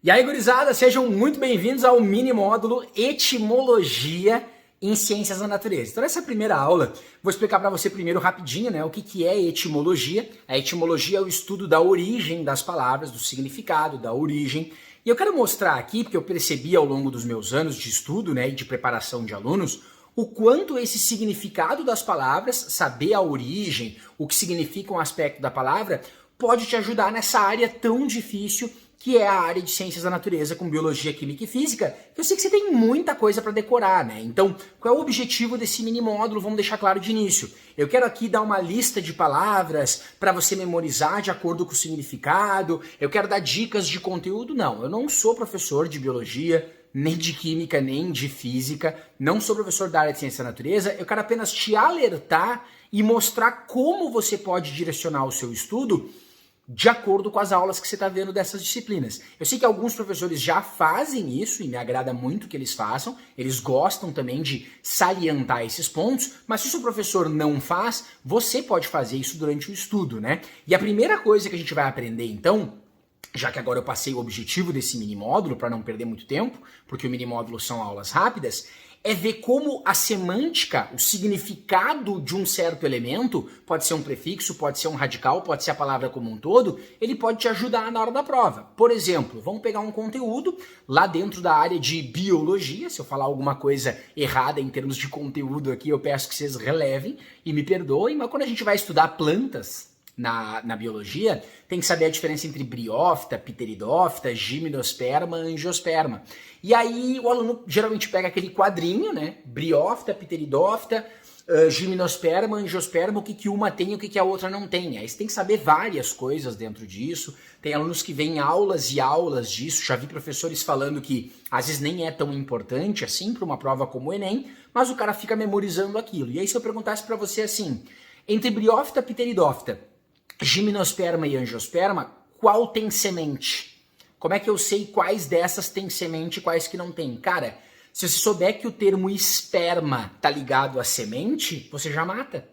E aí, gurizada, sejam muito bem-vindos ao mini módulo Etimologia em Ciências da Natureza. Então, nessa primeira aula, vou explicar para você primeiro rapidinho, né, o que é etimologia. A etimologia é o estudo da origem das palavras, do significado, da origem. E eu quero mostrar aqui, porque eu percebi ao longo dos meus anos de estudo, né, e de preparação de alunos, o quanto esse significado das palavras, saber a origem, o que significa um aspecto da palavra, pode te ajudar nessa área tão difícil que é a área de ciências da natureza com biologia, química e física, que eu sei que você tem muita coisa para decorar, né? Então, qual é o objetivo desse mini módulo? Vamos deixar claro de início. Eu quero aqui dar uma lista de palavras para você memorizar de acordo com o significado, eu quero dar dicas de conteúdo. Não, eu não sou professor de biologia, nem de química, nem de física, não sou professor da área de ciência da natureza, eu quero apenas te alertar e mostrar como você pode direcionar o seu estudo de acordo com as aulas que você está vendo dessas disciplinas. Eu sei que alguns professores já fazem isso e me agrada muito que eles façam, eles gostam também de salientar esses pontos, mas se o seu professor não faz, você pode fazer isso durante o estudo, né? E a primeira coisa que a gente vai aprender então, já que agora eu passei o objetivo desse mini módulo para não perder muito tempo, porque o mini módulo são aulas rápidas, é ver como a semântica, o significado de um certo elemento, pode ser um prefixo, pode ser um radical, pode ser a palavra como um todo, ele pode te ajudar na hora da prova. Por exemplo, vamos pegar um conteúdo lá dentro da área de biologia, se eu falar alguma coisa errada em termos de conteúdo aqui, eu peço que vocês relevem e me perdoem, mas quando a gente vai estudar plantas, na biologia, tem que saber a diferença entre briófita, pteridófita, gimnosperma, angiosperma. E aí o aluno geralmente pega aquele quadrinho, né? Briófita, pteridófita, gimnosperma, angiosperma, o que uma tem e o que a outra não tem. Aí você tem que saber várias coisas dentro disso. Tem alunos que vêm aulas e aulas disso. Já vi professores falando que às vezes nem é tão importante assim para uma prova como o Enem, mas o cara fica memorizando aquilo. E aí se eu perguntasse para você assim, entre briófita, pteridófita, gimnosperma e angiosperma, qual tem semente? Como é que eu sei quais dessas tem semente e quais que não tem? Cara, se você souber que o termo esperma tá ligado à semente, você já mata.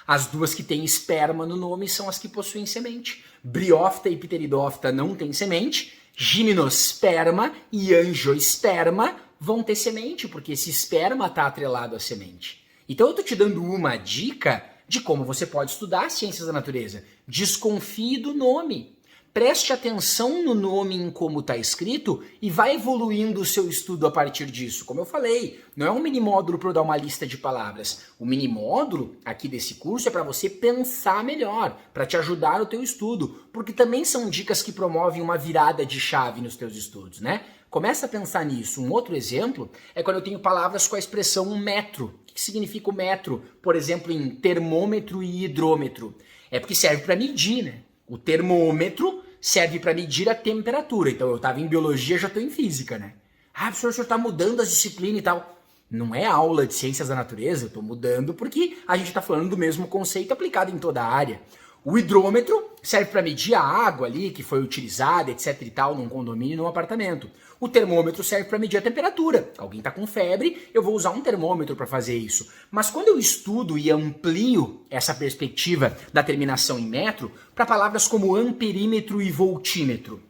As duas que têm esperma no nome são as que possuem semente. Briófita e pteridófita não têm semente, gimnosperma e angiosperma vão ter semente, porque esse esperma tá atrelado à semente. Então eu tô te dando uma dica de como você pode estudar ciências da natureza. Desconfie do nome. Preste atenção no nome em como está escrito e vai evoluindo o seu estudo a partir disso. Como eu falei, não é um mini módulo para eu dar uma lista de palavras. O mini módulo aqui desse curso é para você pensar melhor, para te ajudar no teu estudo, porque também são dicas que promovem uma virada de chave nos teus estudos, né? Começa a pensar nisso. Um outro exemplo é quando eu tenho palavras com a expressão metro. O que significa o metro? Por exemplo, em termômetro e hidrômetro. É porque serve para medir, né? O termômetro serve para medir a temperatura. Então eu estava em biologia, já estou em física, né? Ah, professor, o senhor está mudando as disciplinas e tal. Não é aula de ciências da natureza, eu estou mudando porque a gente está falando do mesmo conceito aplicado em toda a área. O hidrômetro serve para medir a água ali que foi utilizada, etc e tal, num condomínio, num apartamento. O termômetro serve para medir a temperatura. Alguém está com febre, eu vou usar um termômetro para fazer isso. Mas quando eu estudo e amplio essa perspectiva da terminação em metro para palavras como amperímetro e voltímetro,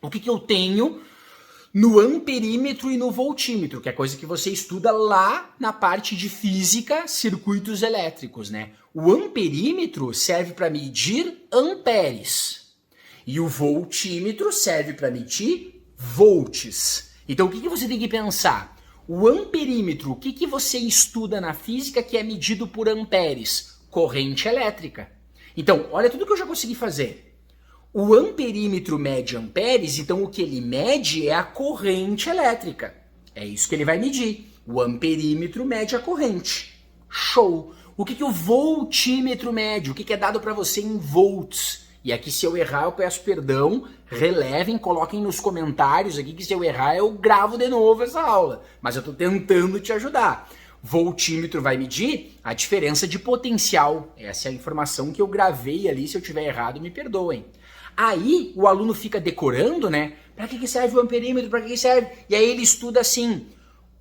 o que eu tenho no amperímetro e no voltímetro, que é coisa que você estuda lá na parte de física, circuitos elétricos, né? O amperímetro serve para medir amperes e o voltímetro serve para medir volts. Então o que você tem que pensar? O amperímetro, o que você estuda na física que é medido por amperes? Corrente elétrica. Então, olha tudo que eu já consegui fazer. O amperímetro mede amperes, então o que ele mede é a corrente elétrica. É isso que ele vai medir. O amperímetro mede a corrente. Show! O que o voltímetro mede? O que é dado para você em volts? E aqui, se eu errar, eu peço perdão, relevem, coloquem nos comentários aqui que se eu errar, eu gravo de novo essa aula. Mas eu estou tentando te ajudar. Voltímetro vai medir a diferença de potencial. Essa é a informação que eu gravei ali. Se eu tiver errado, me perdoem. Aí o aluno fica decorando, né? Para que serve o amperímetro? Para que serve? E aí ele estuda assim: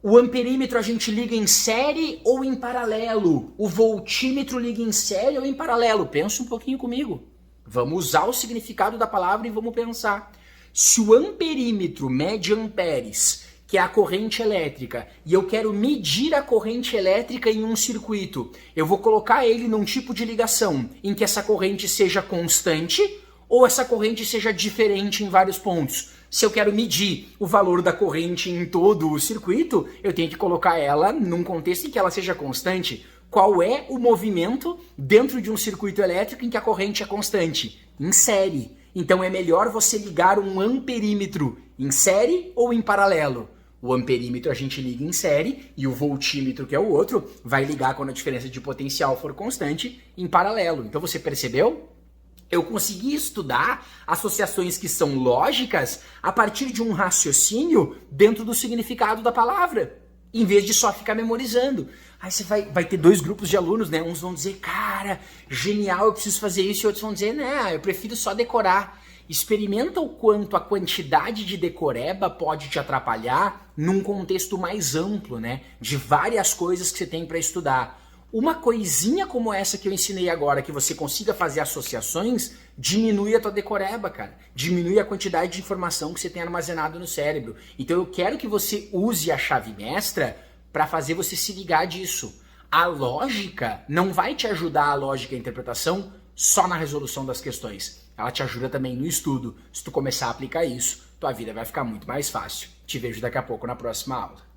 o amperímetro a gente liga em série ou em paralelo? O voltímetro liga em série ou em paralelo? Pensa um pouquinho comigo. Vamos usar o significado da palavra e vamos pensar. Se o amperímetro mede amperes, que é a corrente elétrica, e eu quero medir a corrente elétrica em um circuito, eu vou colocar ele num tipo de ligação em que essa corrente seja constante ou essa corrente seja diferente em vários pontos. Se eu quero medir o valor da corrente em todo o circuito, eu tenho que colocar ela num contexto em que ela seja constante. Qual é o movimento dentro de um circuito elétrico em que a corrente é constante? Em série. Então é melhor você ligar um amperímetro em série ou em paralelo? O amperímetro a gente liga em série e o voltímetro, que é o outro, vai ligar quando a diferença de potencial for constante em paralelo. Então você percebeu? Eu consegui estudar associações que são lógicas a partir de um raciocínio dentro do significado da palavra, em vez de só ficar memorizando. Aí você vai ter dois grupos de alunos, né? Uns vão dizer, cara, genial, eu preciso fazer isso, e outros vão dizer, né, eu prefiro só decorar. Experimenta o quanto a quantidade de decoreba pode te atrapalhar num contexto mais amplo, né? De várias coisas que você tem para estudar. Uma coisinha como essa que eu ensinei agora, que você consiga fazer associações, diminui a tua decoreba, cara. Diminui a quantidade de informação que você tem armazenado no cérebro. Então eu quero que você use a chave mestra para fazer você se ligar disso. A lógica não vai te ajudar, a lógica e a interpretação, só na resolução das questões. Ela te ajuda também no estudo. Se tu começar a aplicar isso, tua vida vai ficar muito mais fácil. Te vejo daqui a pouco na próxima aula.